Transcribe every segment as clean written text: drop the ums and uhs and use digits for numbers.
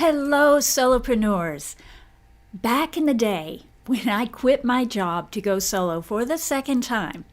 Hello, solopreneurs. Back in the day, when I quit my job to go solo for the second time,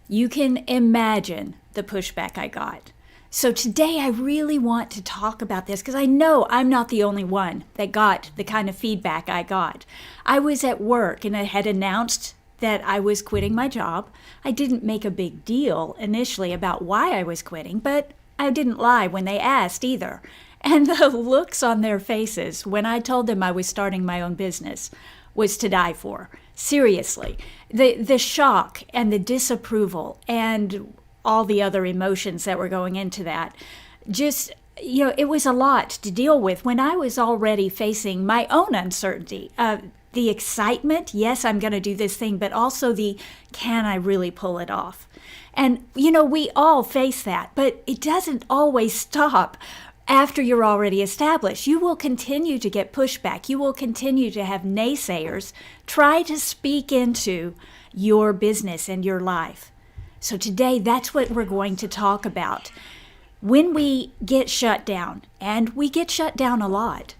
you can imagine the pushback I got. So today I really want to talk about this because I know I'm not the only one that got the kind of feedback I got. I was at work and I had announced that I was quitting my job. I didn't make a big deal initially about why I was quitting, but I didn't lie when they asked either. And the looks on their faces when I told them I was starting my own business was to die for. Seriously. The shock and the disapproval and all the other emotions that were going into that. Just, it was a lot to deal with when I was already facing my own uncertainty. The excitement, yes, I'm going to do this thing, but also can I really pull it off? And, we all face that, but it doesn't always stop after you're already established. You will continue to get pushback. You will continue to have naysayers try to speak into your business and your life. So today, that's what we're going to talk about. When we get shut down, and we get shut down a lot,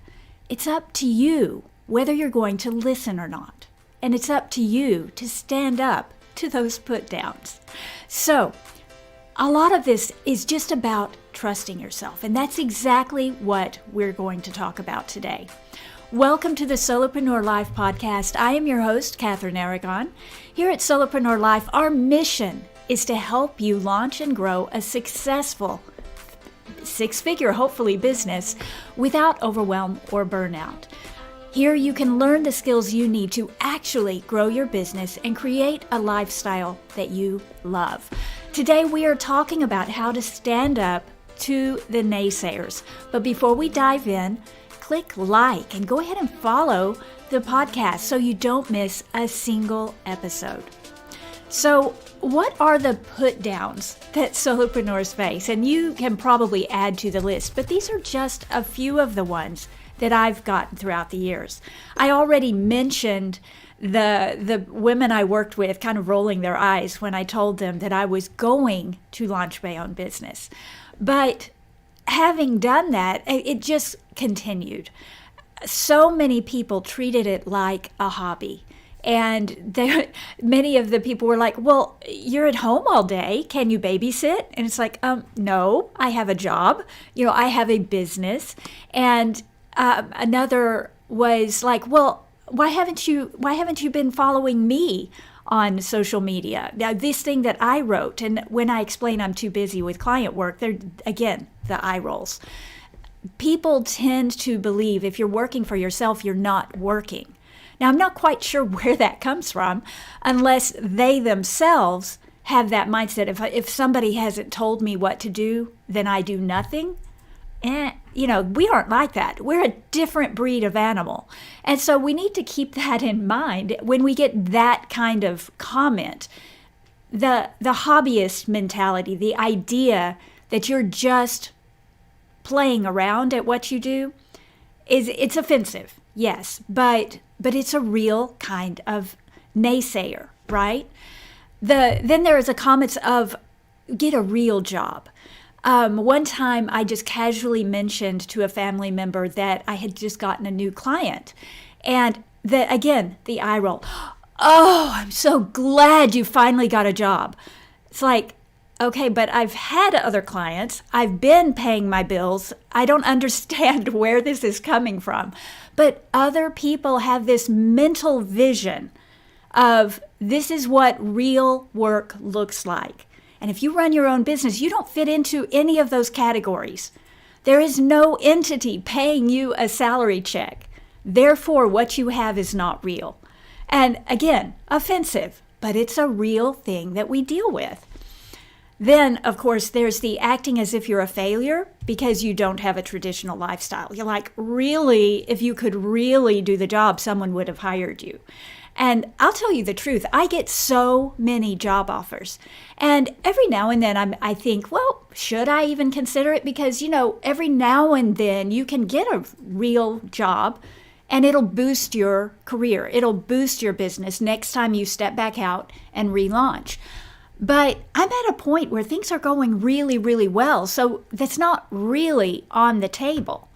it's up to you whether you're going to listen or not. And it's up to you to stand up to those put downs. So a lot of this is just about trusting yourself, and that's exactly what we're going to talk about today. Welcome to the Solopreneur Life Podcast. I am your host, Kathryn Aragon. Here at Solopreneur Life, our mission is to help you launch and grow a successful six-figure, hopefully, business without overwhelm or burnout. Here you can learn the skills you need to actually grow your business and create a lifestyle that you love. Today we are talking about how to stand up to the naysayers. But before we dive in, click like and go ahead and follow the podcast so you don't miss a single episode. So what are the put downs that solopreneurs face? And you can probably add to the list, but these are just a few of the ones that I've gotten throughout the years. I already mentioned the women I worked with kind of rolling their eyes when I told them that I was going to launch my own business. But having done that, it just continued. So many people treated it like a hobby. And many of the people were like, well, you're at home all day. Can you babysit? And it's like, no, I have a job. I have a business. And another was like, well, why haven't you been following me on social media? Now, this thing that I wrote, and when I explain I'm too busy with client work, they're, again, the eye rolls. People tend to believe if you're working for yourself, you're not working. Now, I'm not quite sure where that comes from, unless they themselves have that mindset. If somebody hasn't told me what to do, then I do nothing. We aren't like that. We're a different breed of animal. And so we need to keep that in mind when we get that kind of comment. The hobbyist mentality, the idea that you're just playing around at what you do, it's offensive, yes, but it's a real kind of naysayer, right? Then there is a comment of get a real job. One time I just casually mentioned to a family member that I had just gotten a new client. And the eye roll. Oh, I'm so glad you finally got a job. It's like, okay, but I've had other clients. I've been paying my bills. I don't understand where this is coming from. But other people have this mental vision of this is what real work looks like. And if you run your own business, you don't fit into any of those categories. There is no entity paying you a salary check. Therefore, what you have is not real. And again, offensive, but it's a real thing that we deal with. Then, of course, there's the acting as if you're a failure because you don't have a traditional lifestyle. You're like, really, if you could really do the job, someone would have hired you. And I'll tell you the truth, I get so many job offers. And every now and then I think, well, should I even consider it? Because, every now and then you can get a real job and it'll boost your career. It'll boost your business next time you step back out and relaunch. But I'm at a point where things are going really, really well. So that's not really on the table.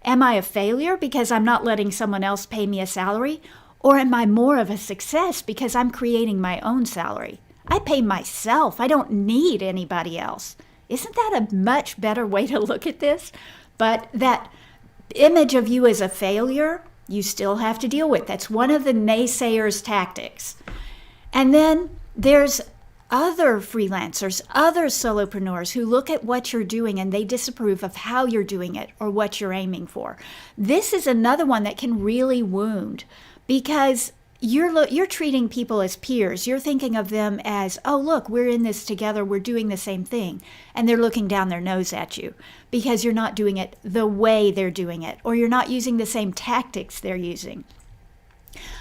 Am I a failure because I'm not letting someone else pay me a salary? Or am I more of a success because I'm creating my own salary? I pay myself. I don't need anybody else. Isn't that a much better way to look at this? But that image of you as a failure, you still have to deal with. That's one of the naysayers' tactics. And then there's other freelancers, other solopreneurs who look at what you're doing and they disapprove of how you're doing it or what you're aiming for. This is another one that can really wound because you're treating people as peers. You're thinking of them as, oh, look, we're in this together. We're doing the same thing. And they're looking down their nose at you because you're not doing it the way they're doing it, or you're not using the same tactics they're using.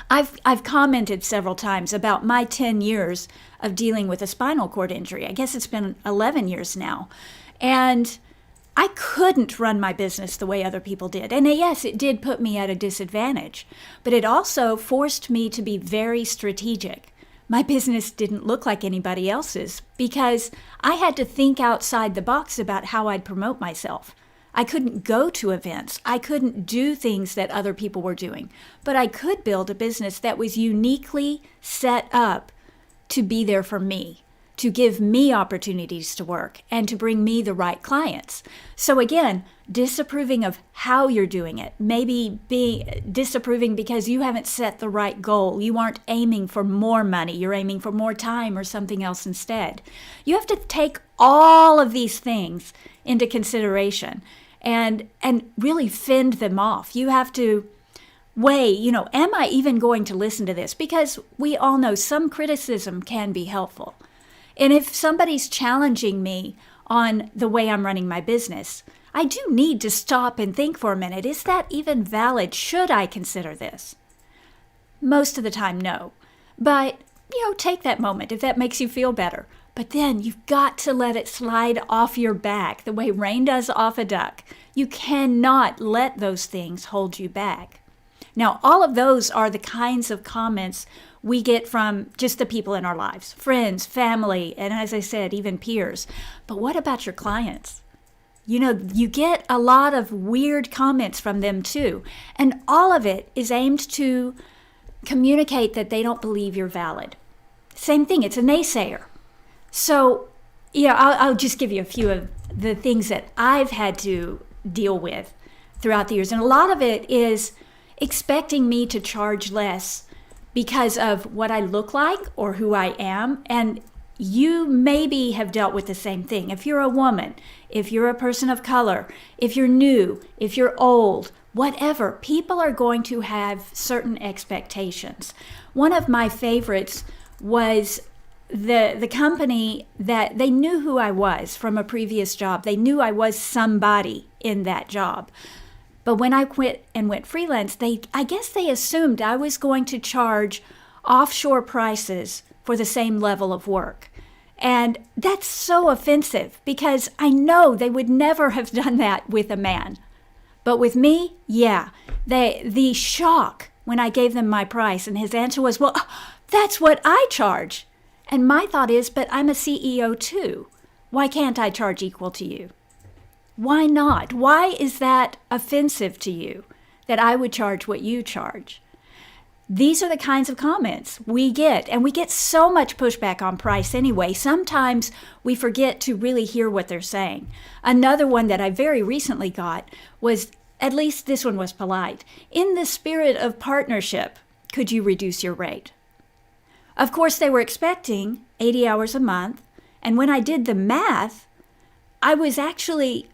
I've commented several times about my 10 years of dealing with a spinal cord injury. I guess it's been 11 years now. And I couldn't run my business the way other people did. And yes, it did put me at a disadvantage, but it also forced me to be very strategic. My business didn't look like anybody else's because I had to think outside the box about how I'd promote myself. I couldn't go to events. I couldn't do things that other people were doing, but I could build a business that was uniquely set up to be there for me, to give me opportunities to work and to bring me the right clients. So again, disapproving of how you're doing it, maybe disapproving because you haven't set the right goal. You aren't aiming for more money. You're aiming for more time or something else instead. You have to take all of these things into consideration and really fend them off. You have to weigh, am I even going to listen to this? Because we all know some criticism can be helpful. And if somebody's challenging me on the way I'm running my business, I do need to stop and think for a minute. Is that even valid? Should I consider this? Most of the time, no. But, take that moment if that makes you feel better. But then you've got to let it slide off your back the way rain does off a duck. You cannot let those things hold you back. Now, all of those are the kinds of comments we get from just the people in our lives, friends, family, and as I said, even peers. But what about your clients? You get a lot of weird comments from them too. And all of it is aimed to communicate that they don't believe you're valid. Same thing, it's a naysayer. So, I'll just give you a few of the things that I've had to deal with throughout the years. And a lot of it is expecting me to charge less because of what I look like or who I am. And you maybe have dealt with the same thing. If you're a woman, if you're a person of color, if you're new, if you're old, whatever, people are going to have certain expectations. One of my favorites was the company that they knew who I was from a previous job. They knew I was somebody in that job. But when I quit and went freelance, I guess they assumed I was going to charge offshore prices for the same level of work. And that's so offensive because I know they would never have done that with a man. But with me, yeah. The shock when I gave them my price and his answer was, well, that's what I charge. And my thought is, but I'm a CEO too. Why can't I charge equal to you? Why not? Why is that offensive to you that I would charge what you charge? These are the kinds of comments we get, and we get so much pushback on price anyway. Sometimes we forget to really hear what they're saying. Another one that I very recently got was, at least this one was polite, in the spirit of partnership, could you reduce your rate? Of course, they were expecting 80 hours a month, and when I did the math, I was actually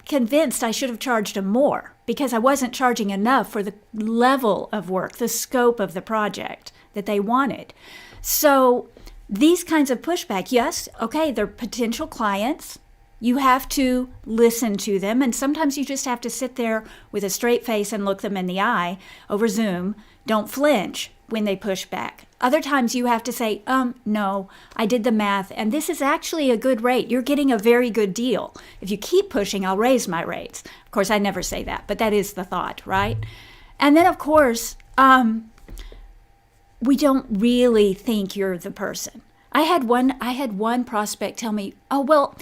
convinced I should have charged them more because I wasn't charging enough for the level of work, the scope of the project that they wanted. So these kinds of pushback, yes, okay, they're potential clients. You have to listen to them, and sometimes you just have to sit there with a straight face and look them in the eye over Zoom. Don't flinch when they push back. Other times you have to say, no, I did the math, and this is actually a good rate. You're getting a very good deal. If you keep pushing, I'll raise my rates. Of course, I never say that, but that is the thought, right? And then, of course, we don't really think you're the person. I had one prospect tell me, oh, well,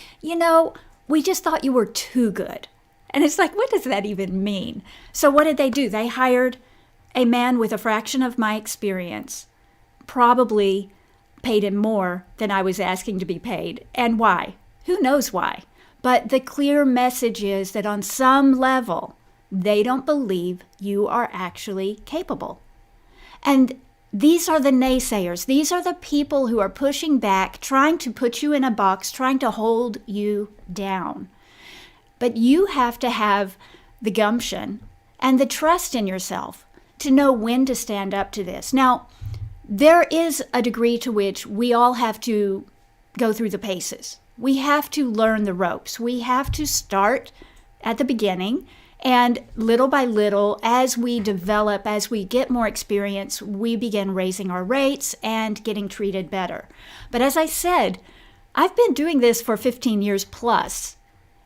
we just thought you were too good. And it's like, what does that even mean? So what did they do? They hired a man with a fraction of my experience, probably paid him more than I was asking to be paid. And why? Who knows why? But the clear message is that on some level, they don't believe you are actually capable. And these are the naysayers. These are the people who are pushing back, trying to put you in a box, trying to hold you down. But you have to have the gumption and the trust in yourself to know when to stand up to this. Now, there is a degree to which we all have to go through the paces. We have to learn the ropes. We have to start at the beginning, and little by little, as we develop, as we get more experience, we begin raising our rates and getting treated better. But as I said, I've been doing this for 15 years plus,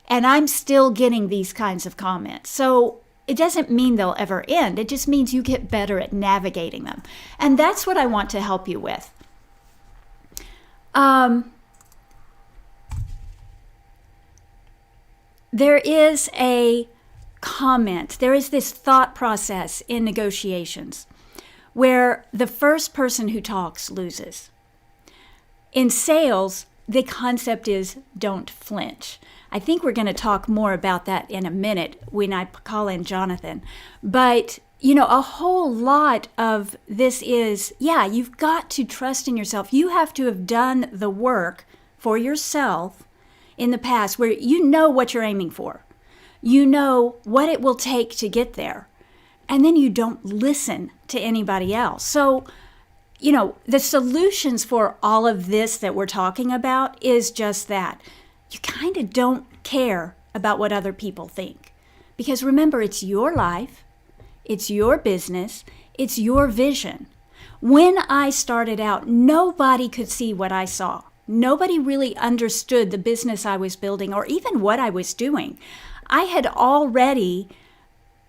and I'm still getting these kinds of comments. So it doesn't mean they'll ever end. It just means you get better at navigating them. And that's what I want to help you with. There is a comment. There is this thought process in negotiations where the first person who talks loses. In sales, the concept is don't flinch. I think we're going to talk more about that in a minute when I call in Jonathan. But, a whole lot of this is, you've got to trust in yourself. You have to have done the work for yourself in the past where you know what you're aiming for. You know what it will take to get there. And then you don't listen to anybody else. So, the solutions for all of this that we're talking about is just that. You kind of don't care about what other people think. Because remember, it's your life, it's your business, it's your vision. When I started out, nobody could see what I saw. Nobody really understood the business I was building or even what I was doing. I had already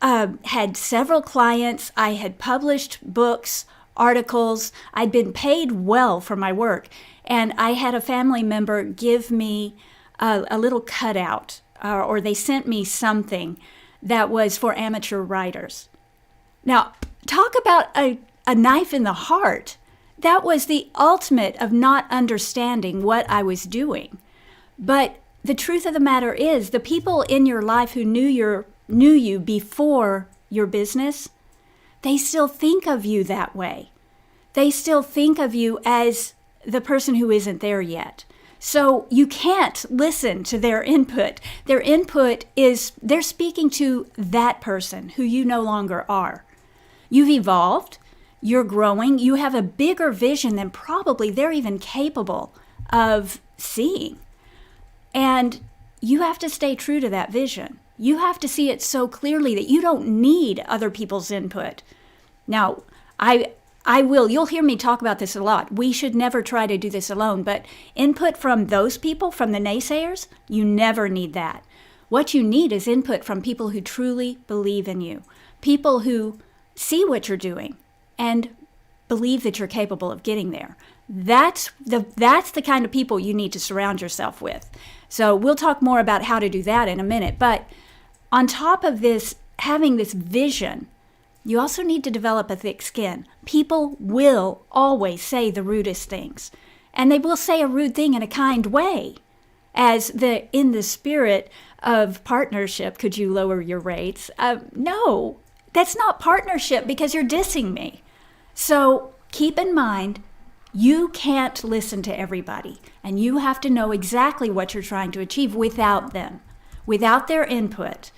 had several clients. I had published books, articles. I'd been paid well for my work. And I had a family member give me a little cutout, or they sent me something that was for amateur writers. Now, talk about a knife in the heart. That was the ultimate of not understanding what I was doing. But the truth of the matter is, the people in your life who knew you before your business, they still think of you that way. They still think of you as the person who isn't there yet. So you can't listen to their input. Their input is they're speaking to that person who you no longer are. You've evolved. You're growing. You have a bigger vision than probably they're even capable of seeing. And you have to stay true to that vision. You have to see it so clearly that you don't need other people's input. Now, you'll hear me talk about this a lot. We should never try to do this alone, but input from those people, from the naysayers, you never need that. What you need is input from people who truly believe in you, people who see what you're doing and believe that you're capable of getting there. That's the kind of people you need to surround yourself with. So we'll talk more about how to do that in a minute. But on top of this, having this vision, you also need to develop a thick skin. People will always say the rudest things. And they will say a rude thing in a kind way. In the spirit of partnership, could you lower your rates? No, that's not partnership because you're dissing me. So keep in mind, you can't listen to everybody, and you have to know exactly what you're trying to achieve without them, without their input.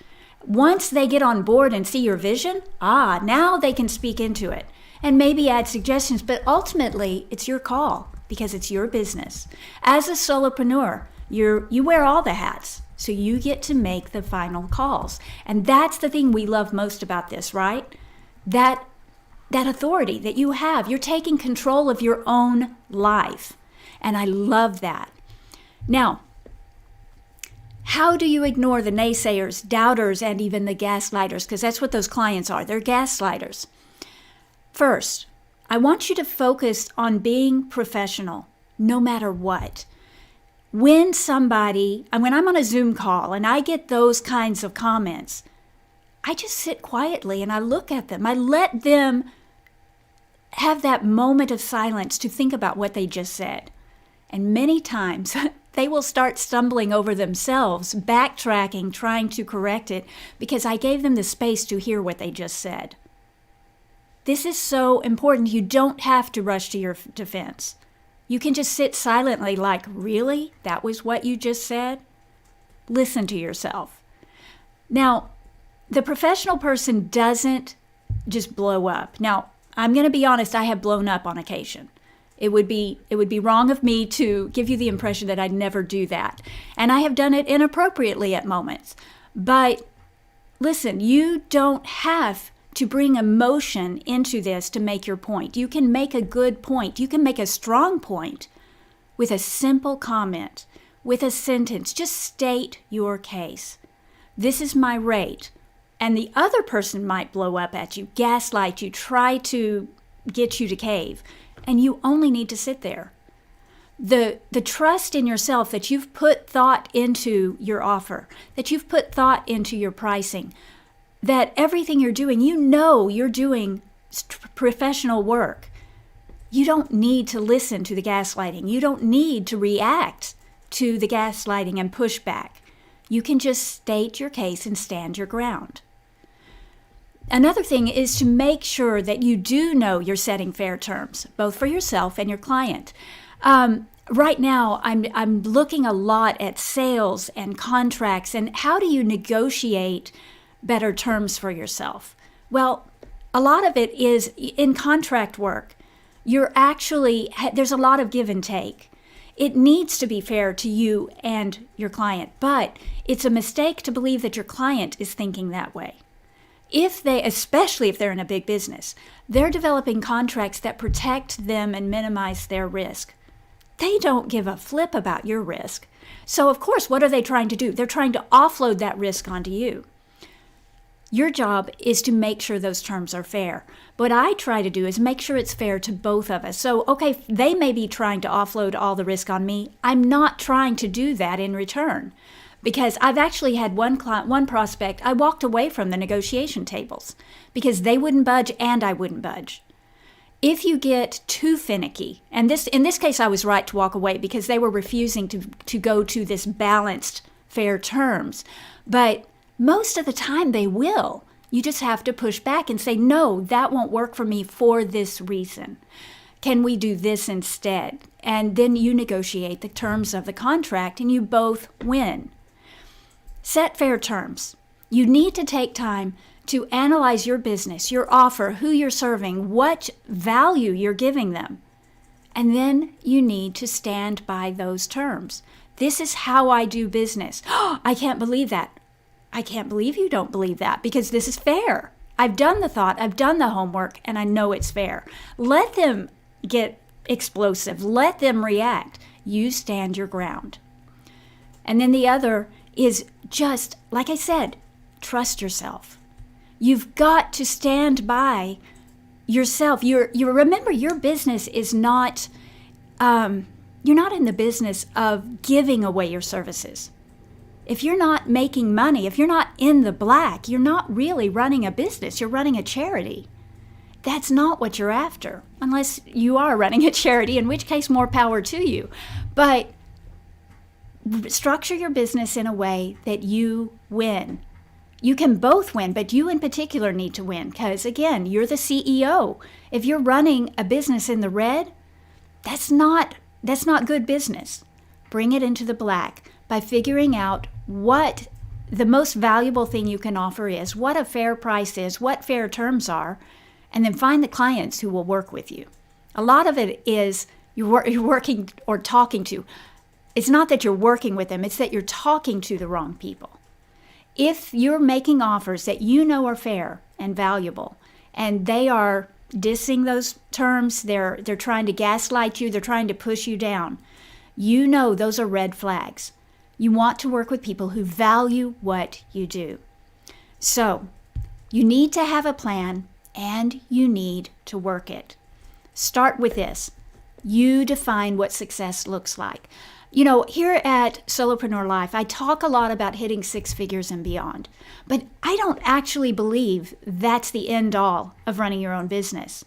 Once they get on board and see your vision, now they can speak into it and maybe add suggestions, but ultimately it's your call because it's your business. As a solopreneur, you wear all the hats, so you get to make the final calls. And that's the thing we love most about this, right? That authority that you have. You're taking control of your own life. And I love that. Now, how do you ignore the naysayers, doubters, and even the gaslighters? Because that's what those clients are. They're gaslighters. First, I want you to focus on being professional, no matter what. when I'm on a Zoom call and I get those kinds of comments, I just sit quietly and I look at them. I let them have that moment of silence to think about what they just said. And many times they will start stumbling over themselves, backtracking, trying to correct it, because I gave them the space to hear what they just said. This is so important. You don't have to rush to your defense. You can just sit silently like, really? That was what you just said? Listen to yourself. Now, the professional person doesn't just blow up. Now, I'm going to be honest, I have blown up on occasion. It would be wrong of me to give you the impression that I'd never do that. And I have done it inappropriately at moments. But listen, you don't have to bring emotion into this to make your point. You can make a good point. You can make a strong point with a simple comment, with a sentence. Just state your case. This is my rate. And the other person might blow up at you, gaslight you, try to get you to cave. And you only need to sit there. The trust in yourself that you've put thought into your offer, that you've put thought into your pricing, that everything you're doing, you know you're doing professional work. You don't need to listen to the gaslighting. You don't need to react to the gaslighting and pushback. You can just state your case and stand your ground. Another thing is to make sure that you do know you're setting fair terms, both for yourself and your client. Right now, I'm looking a lot at sales and contracts and how do you negotiate better terms for yourself? Well, a lot of it is in contract work. There's a lot of give and take. It needs to be fair to you and your client, but it's a mistake to believe that your client is thinking that way. Especially if they're in a big business, they're developing contracts that protect them and minimize their risk. They don't give a flip about your risk. So of course, what are they trying to do? They're trying to offload that risk onto you. Your job is to make sure those terms are fair. What I try to do is make sure it's fair to both of us. So, okay, they may be trying to offload all the risk on me. I'm not trying to do that in return. Because I've actually had one prospect, I walked away from the negotiation tables because they wouldn't budge and I wouldn't budge. If you get too finicky, and in this case I was right to walk away because they were refusing to go to this balanced, fair terms. But most of the time they will. You just have to push back and say, no, that won't work for me for this reason. Can we do this instead? And then you negotiate the terms of the contract and you both win. Set fair terms. You need to take time to analyze your business, your offer, who you're serving, what value you're giving them. And then you need to stand by those terms. This is how I do business. Oh, I can't believe that. I can't believe you don't believe that because this is fair. I've done the thought, I've done the homework, and I know it's fair. Let them get explosive. Let them react. You stand your ground. And then the other is just, like I said, trust yourself. You've got to stand by yourself. You remember your business is not, you're not in the business of giving away your services. If you're not making money, if you're not in the black, you're not really running a business. You're running a charity. That's not what you're after, unless you are running a charity, in which case more power to you. But structure your business in a way that you win. You can both win, but you in particular need to win because, again, you're the CEO. If you're running a business in the red, that's not good business. Bring it into the black by figuring out what the most valuable thing you can offer is, what a fair price is, what fair terms are, and then find the clients who will work with you. A lot of it is you're working or talking to. It's not that you're working with them, it's that you're talking to the wrong people. If you're making offers that you know are fair and valuable, and they are dissing those terms, they're trying to gaslight you, they're trying to push you down, you know those are red flags. You want to work with people who value what you do. So, you need to have a plan and you need to work it. Start with this. You define what success looks like. You know, here at Solopreneur Life, I talk a lot about hitting 6 figures and beyond, but I don't actually believe that's the end all of running your own business.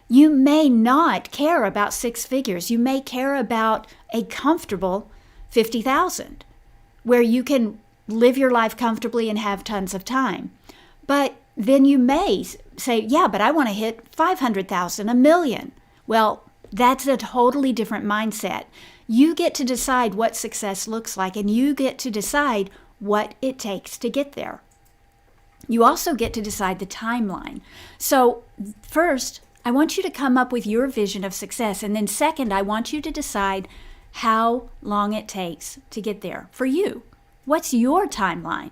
You may not care about 6 figures. You may care about a comfortable 50,000, where you can live your life comfortably and have tons of time. But then you may say, yeah, but I want to hit 500,000, $1 million. Well, that's a totally different mindset. You get to decide what success looks like, and you get to decide what it takes to get there. You also get to decide the timeline. So first, I want you to come up with your vision of success. And then second, I want you to decide how long it takes to get there for you. What's your timeline?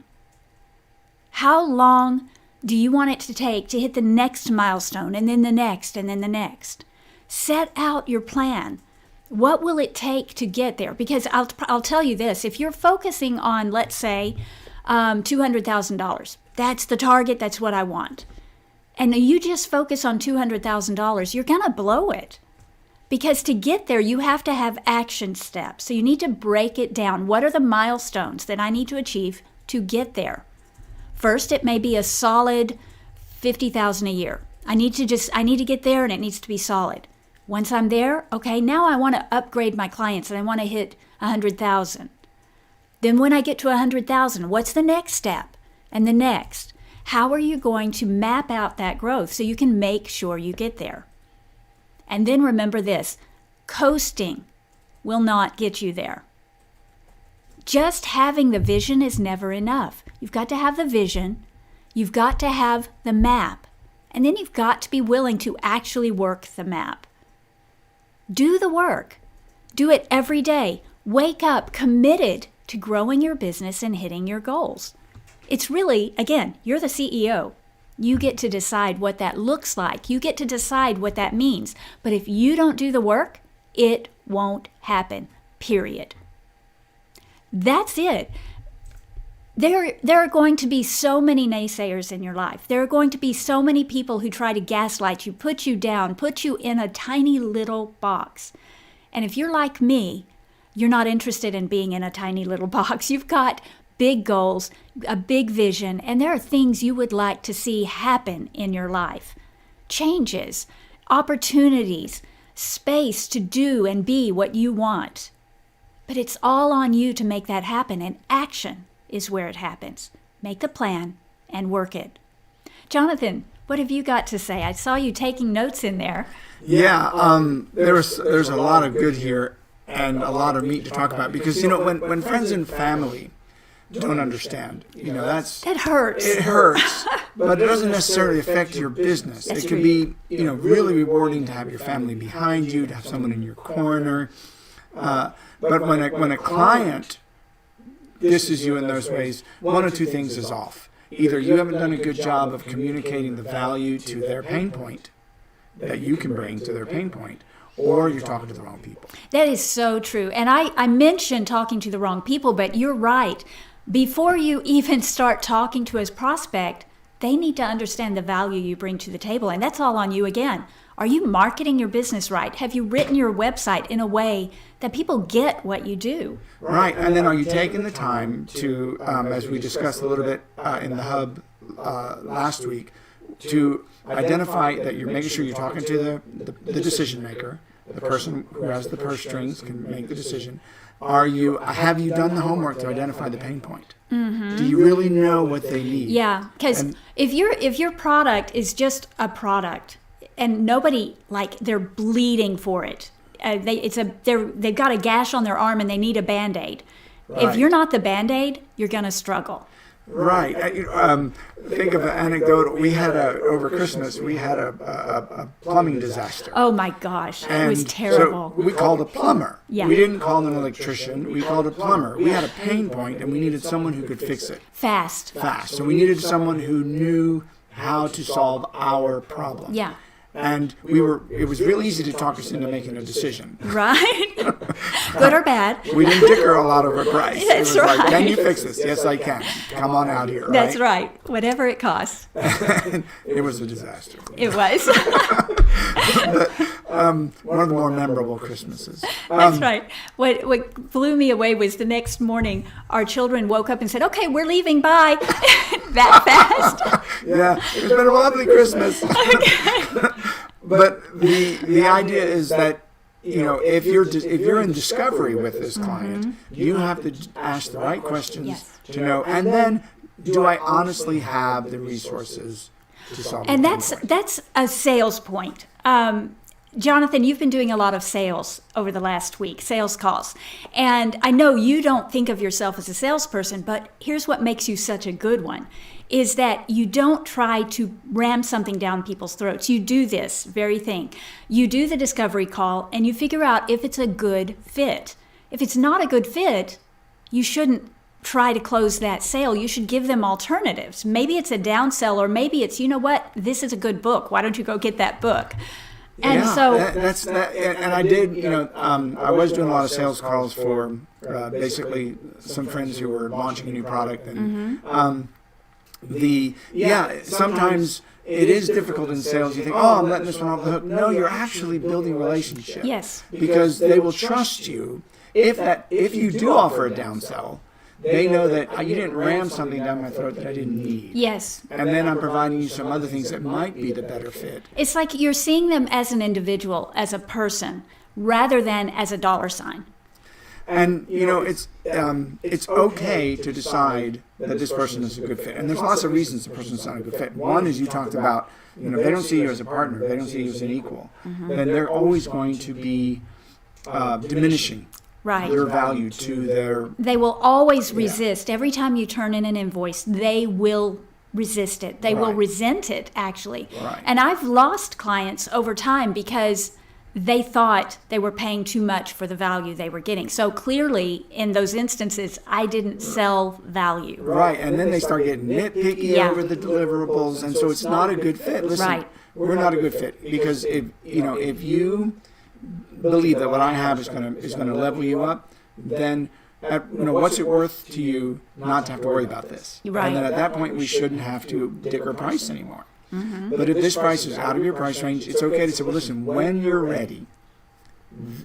How long do you want it to take to hit the next milestone, and then the next, and then the next? Set out your plan. What will it take to get there? Because I'll tell you this, if you're focusing on, let's say, $200,000, that's the target, that's what I want, and you just focus on $200,000, you're going to blow it. Because to get there, you have to have action steps. So you need to break it down. What are the milestones that I need to achieve to get there? First, it may be a solid $50,000 a year. I need to get there, and it needs to be solid. Once I'm there, okay, now I want to upgrade my clients and I want to hit 100,000. Then when I get to 100,000, what's the next step? And the next. How are you going to map out that growth so you can make sure you get there? And then remember this, coasting will not get you there. Just having the vision is never enough. You've got to have the vision, you've got to have the map, and then you've got to be willing to actually work the map. Do the work. Do it every day. Wake up committed to growing your business and hitting your goals. It's really, again, you're the CEO. You get to decide what that looks like. You get to decide what that means. But if you don't do the work, it won't happen, period. That's it. There are going to be so many naysayers in your life. There are going to be so many people who try to gaslight you, put you down, put you in a tiny little box. And if you're like me, you're not interested in being in a tiny little box. You've got big goals, a big vision, and there are things you would like to see happen in your life. Changes, opportunities, space to do and be what you want. But it's all on you to make that happen, and action is where it happens. Make the plan and work it. Jonathan, what have you got to say? I saw you taking notes in there. Yeah, there's a lot of good here and a lot of meat to talk about, because when friends and family don't understand, It hurts. It hurts, but it doesn't necessarily affect your business. It can be really rewarding to have your family behind you, to have someone in your corner. But when a client disses you in those ways, one of two things is off. Either you haven't done a good job of communicating the value to their pain point that you can bring to their pain point, or you're talking to the wrong people. That is so true. And I mentioned talking to the wrong people, but you're right. Before you even start talking to a prospect, they need to understand the value you bring to the table. And that's all on you again. Are you marketing your business right? Have you written your website in a way that people get what you do? Right. And then are you taking the time to, as we discussed a little bit in the hub last week, to identify that you're making sure you're talking to the decision maker, the person who has the purse strings can make the decision. Have you done the homework to identify the pain point? Mm-hmm. Do you really know what they need? Yeah, because if your product is just a product and nobody, they're bleeding for it, they've got a gash on their arm and they need a Band-Aid. Right. If you're not the Band-Aid, you're going to struggle. Right. Think of an anecdote. Over Christmas, we had a plumbing disaster. Oh my gosh, it was terrible. So we called a plumber. Yeah. We didn't call an electrician. We called a plumber. We had a pain point, and we needed someone who could fix it. Fast. So we needed someone who knew how to solve our problem. Yeah. And it was real easy to talk us into making a decision. Right. Good or bad. We didn't dicker a lot over price. That's it was right. like, can you fix this? Yes, I can. Come on out here. That's right. Whatever it costs. It was a disaster. It was. One of the more memorable Christmases. That's right. What blew me away was the next morning, our children woke up and said, "Okay, we're leaving. Bye." That fast. Yeah, it's been a lovely Christmas. But the idea is that, if you're in discovery with this client, you have to ask the right questions to know, and then, do I honestly have the resources to solve it? And that's a sales point. Jonathan, you've been doing a lot of sales over the last week, sales calls. And I know you don't think of yourself as a salesperson, but here's what makes you such a good one, is that you don't try to ram something down people's throats. You do this very thing. You do the discovery call and you figure out if it's a good fit. If it's not a good fit, you shouldn't try to close that sale. You should give them alternatives. Maybe it's a downsell, or maybe it's, you know what, this is a good book. Why don't you go get that book? And that's that. And I did, I was doing a lot of sales calls for basically some friends who were launching a new product, and sometimes it is difficult in sales. You think, oh, I'm letting this one off the hook. No, you're actually building relationships. Yes. Because they will trust you. If you do offer a downsell, they know that you didn't ram something down my throat that I didn't need. Yes. And then I'm providing you some other things that might be the better fit. It's like you're seeing them as an individual, as a person, rather than as a dollar sign. And, it's okay to decide that this person is a good fit. And there's lots of reasons the person's not a good fit. One is you talked about, they don't see you as a partner. They don't see you as an equal. Then they're always going to be diminishing. Right. Your value to their... They will always resist. Every time you turn in an invoice, they will resist it. They will resent it, actually. Right. And I've lost clients over time because they thought they were paying too much for the value they were getting. So clearly, in those instances, I didn't sell value. Right, and then they start getting nitpicky over the deliverables, and so it's not a good fit. Listen, we're not a good fit, because if you believe that what I have is going to level you up, then what's it worth to you not to have to worry about this? Right. And then at that point, we shouldn't have to dicker price anymore. But if this price is out of your price range, it's okay to say, well, listen, when you're ready,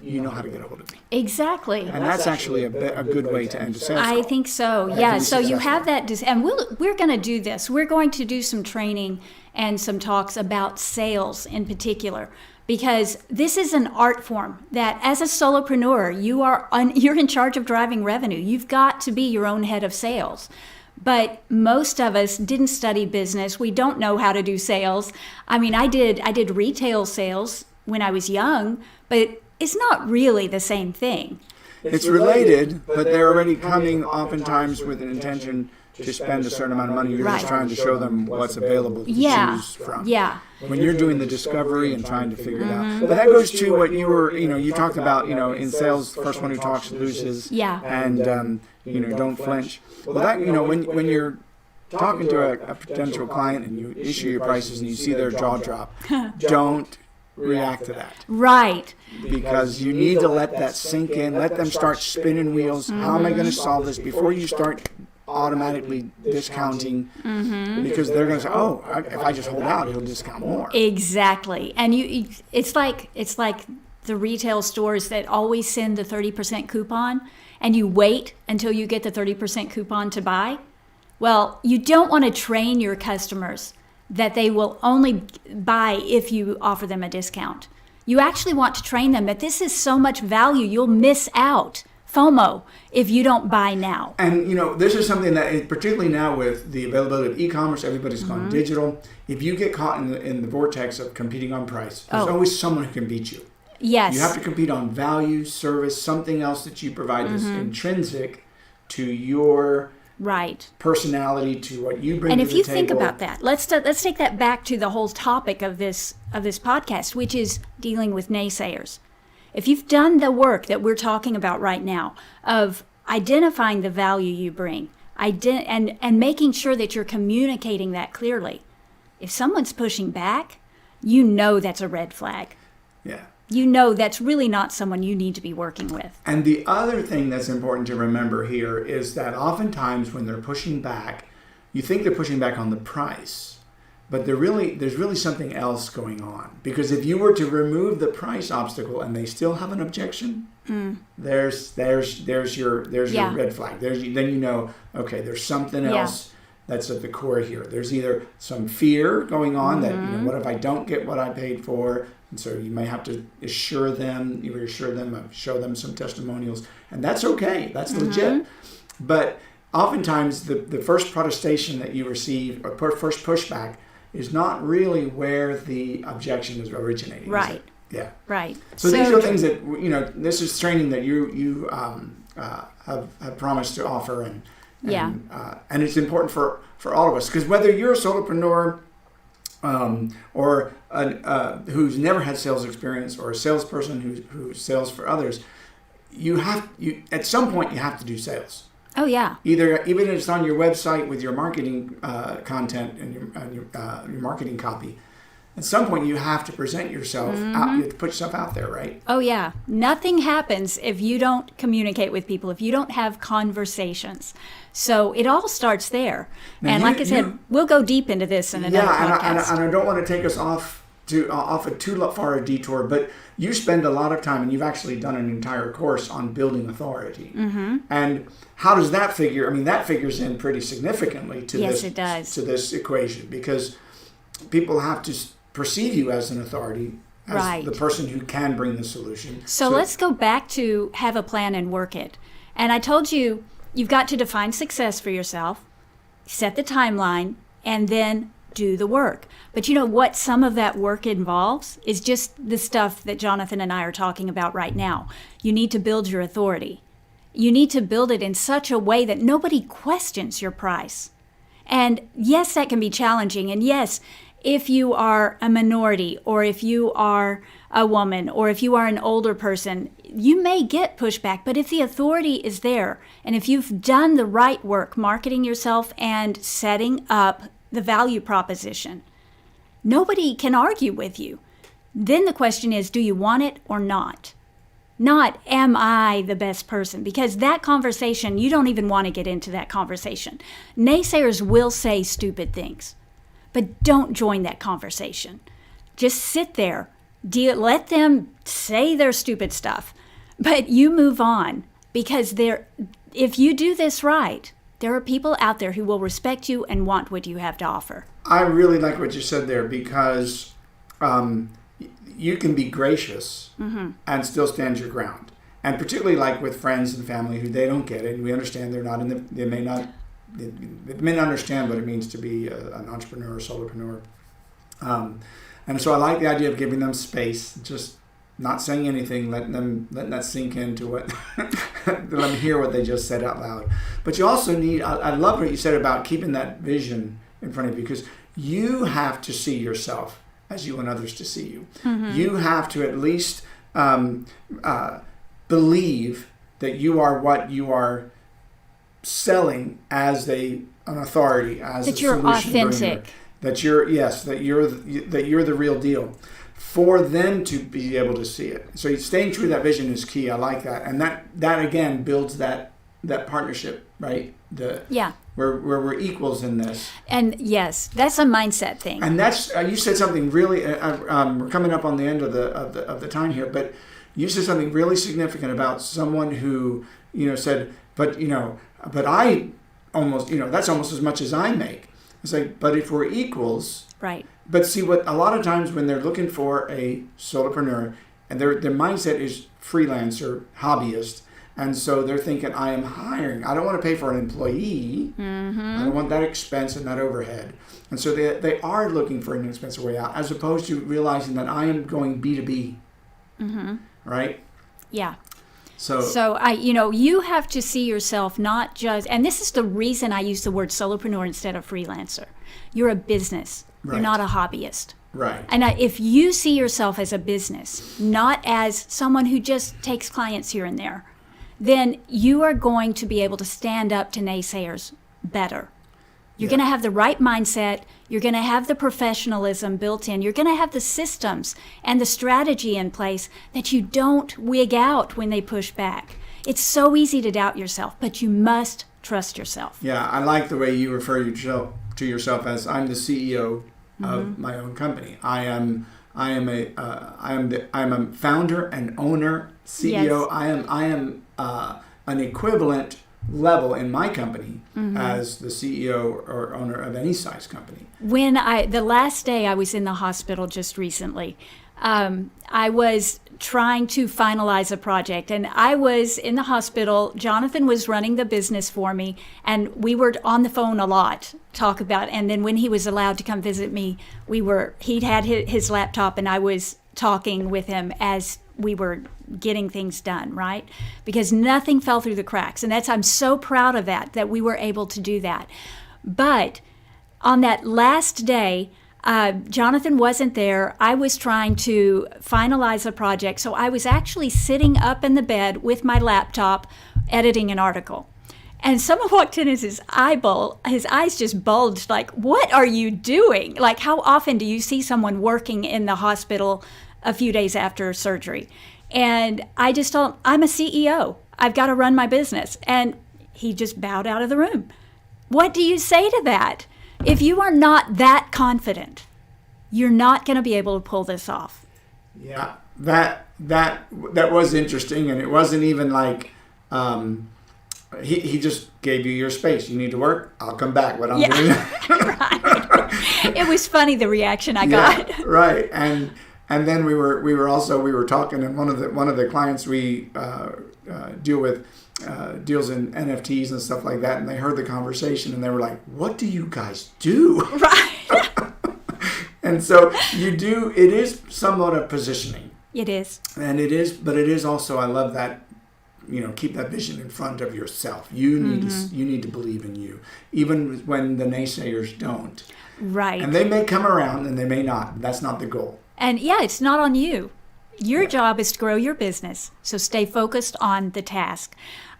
you know how to get a hold of me. Exactly. And that's actually a good way to end a sales call. I think so. Yeah. So you have that, and we're going to do this. We're going to do some training and some talks about sales in particular, because this is an art form that, as a solopreneur, you're in charge of driving revenue. You've got to be your own head of sales. But most of us didn't study business. We don't know how to do sales. I mean, I did retail sales when I was young, but it's not really the same thing. It's related, but they're already coming oftentimes with an intention to spend a certain amount of money. You're just trying to show them what's available to choose from. Yeah. When you're doing the discovery and trying to figure it out. But that goes to what you talked about, in sales, the first one who talks loses. Yeah. And, don't flinch. Well, that, when you're talking to a potential client and you issue your prices and you see their jaw drop, don't react to that. Right. Because you need to let that sink in, let them start spinning wheels. How am I going to solve this before you start automatically discounting, because they're going to say, oh, if I just hold out, he'll discount more. Exactly. And it's like the retail stores that always send the 30% coupon, and you wait until you get the 30% coupon to buy. Well, you don't want to train your customers that they will only buy if you offer them a discount. You actually want to train them that this is so much value, you'll miss out. FOMO, if you don't buy now. And, this is something that, particularly now with the availability of e-commerce, everybody's gone digital. If you get caught in the vortex of competing on price, there's always someone who can beat you. Yes. You have to compete on value, service, something else that you provide that's intrinsic to your personality, to what you bring to the table. And if you think about that, let's take that back to the whole topic of this podcast, which is dealing with naysayers. If you've done the work that we're talking about right now of identifying the value you bring, and making sure that you're communicating that clearly, if someone's pushing back, that's a red flag. Yeah. You know that's really not someone you need to be working with. And the other thing that's important to remember here is that oftentimes when they're pushing back, you think they're pushing back on the price, but there's really something else going on. Because if you were to remove the price obstacle and they still have an objection, there's your red flag. Then you know, okay, there's something else that's at the core here. There's either some fear going on that, what if I don't get what I paid for? And so you may have to show them some testimonials, and that's okay. That's legit. But oftentimes the first protestation that you receive, or first pushback, is not really where the objection is originating. Right. Yeah. Right. So these are things that, this is training that you have promised to offer, and it's important for all of us, because whether you're a solopreneur or who's never had sales experience, or a salesperson who sells for others, you at some point you have to do sales. Oh yeah. Even if it's on your website with your marketing content and your marketing copy. At some point, you have to present yourself out. You have to put yourself out there, right? Oh, yeah. Nothing happens if you don't communicate with people, if you don't have conversations. So it all starts there. Now, and like I said, we'll go deep into this in another podcast. And I don't want to take us off a too far a detour, but you spend a lot of time, and you've actually done an entire course on building authority. And how does that figure? I mean, that figures in pretty significantly to it does. To this equation, because people have to perceive you as an authority, as the person who can bring the solution. So let's go back to have a plan and work it. And I told you, you've got to define success for yourself, set the timeline, and then do the work. But you know what some of that work involves is just the stuff that Jonathan and I are talking about right now. You need to build your authority. You need to build it in such a way that nobody questions your price. And yes, that can be challenging. And yes, if you are a minority, or if you are a woman, or if you are an older person, you may get pushback. But if the authority is there, and if you've done the right work, marketing yourself and setting up the value proposition, nobody can argue with you. Then the question is, do you want it or not? Not, am I the best person? Because that conversation, you don't even want to get into that conversation. Naysayers will say stupid things. But don't join that conversation. Just sit there. Let them say their stupid stuff. But you move on, because if you do this right, there are people out there who will respect you and want what you have to offer. I really like what you said there, because you can be gracious and still stand your ground. And particularly like with friends and family who they don't get it, and we understand they may not understand what it means to be an entrepreneur or solopreneur. And so I like the idea of giving them space, just not saying anything, letting that sink into what, let them hear what they just said out loud. But you also need, I love what you said about keeping that vision in front of you, because you have to see yourself as you want others to see you. You have to at least believe that you are what you are selling as an authority, as that a you're solution authentic, bringer, that you're the real deal, for them to be able to see it. So staying true to that vision is key. I like that, and that again builds that partnership, right? Where we're equals in this. And yes, that's a mindset thing. And that's you said something really. We're coming up on the end of the time here, but you said something really significant about someone who said, but I almost, that's almost as much as I make. It's like, but if we're equals, right? But see, what a lot of times when they're looking for a solopreneur, and their mindset is freelancer, hobbyist, and so they're thinking, I am hiring. I don't want to pay for an employee. I don't want that expense and that overhead. And so they are looking for an inexpensive way out, as opposed to realizing that I am going B2B, right? Yeah. So you have to see yourself not just, and this is the reason I use the word solopreneur instead of freelancer. You're a business. Right. You're not a hobbyist. Right. And if you see yourself as a business, not as someone who just takes clients here and there, then you are going to be able to stand up to naysayers better. You're going to have the right mindset. You're going to have the professionalism built in. You're going to have the systems and the strategy in place that you don't wig out when they push back. It's so easy to doubt yourself, but you must trust yourself. Yeah, I like the way you refer to yourself as I'm the CEO of my own company. I am a founder and owner, CEO. Yes. I am an equivalent level in my company as the CEO or owner of any size company. When the last day I was in the hospital just recently, I was trying to finalize a project, and I was in the hospital. Jonathan was running the business for me, and we were on the phone a lot, and then when he was allowed to come visit me, he'd had his laptop, and I was talking with him as we were getting things done, right? Because nothing fell through the cracks, and I'm so proud of that we were able to do that. But on that last day, Jonathan wasn't there. I was trying to finalize a project, so I was actually sitting up in the bed with my laptop editing an article. And someone walked in, and his eyes just bulged, like, what are you doing? Like, how often do you see someone working in the hospital a few days after surgery? And I just told him, I'm a CEO. I've got to run my business. And he just bowed out of the room. What do you say to that? If you are not that confident, you're not going to be able to pull this off. Yeah, that was interesting, and it wasn't even like he just gave you your space. You need to work. I'll come back. What I'm doing. Right. It was funny the reaction I got. Right, and then we were talking, and one of the clients we deal with. Deals in NFTs and stuff like that, and they heard the conversation and they were like, what do you guys do? Right. And so it is somewhat of positioning. It is. And it is also, I love that, keep that vision in front of yourself. You need to believe in you, even when the naysayers don't. Right. And they may come around and they may not. That's not the goal. And it's not on you. Your job is to grow your business, so stay focused on the task.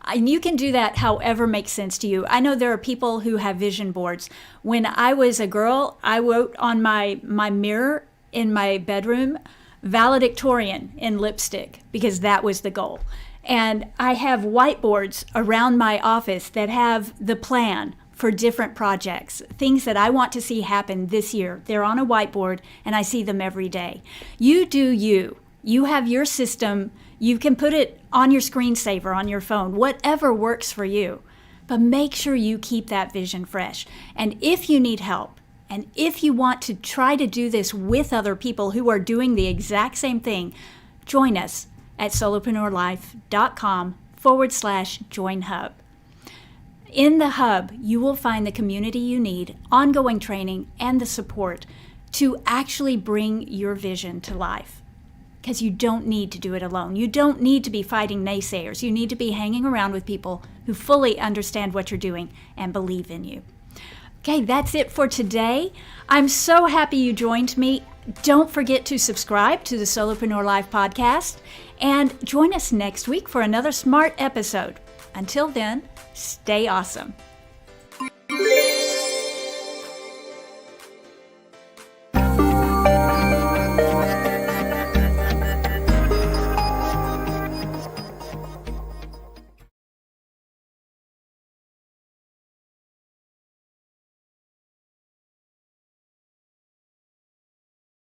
And you can do that however makes sense to you. I know there are people who have vision boards. When I was a girl, I wrote on my mirror in my bedroom, valedictorian in lipstick, because that was the goal. And I have whiteboards around my office that have the plan for different projects, things that I want to see happen this year. They're on a whiteboard, and I see them every day. You do you. You have your system. You can put it on your screensaver on your phone, whatever works for you. But make sure you keep that vision fresh. And if you need help, and if you want to try to do this with other people who are doing the exact same thing, join us at solopreneurlife.com/join hub. In the hub, you will find the community you need, ongoing training, and the support to actually bring your vision to life. Because you don't need to do it alone. You don't need to be fighting naysayers. You need to be hanging around with people who fully understand what you're doing and believe in you. Okay, that's it for today. I'm so happy you joined me. Don't forget to subscribe to the Solopreneur Life Podcast and join us next week for another smart episode. Until then, stay awesome.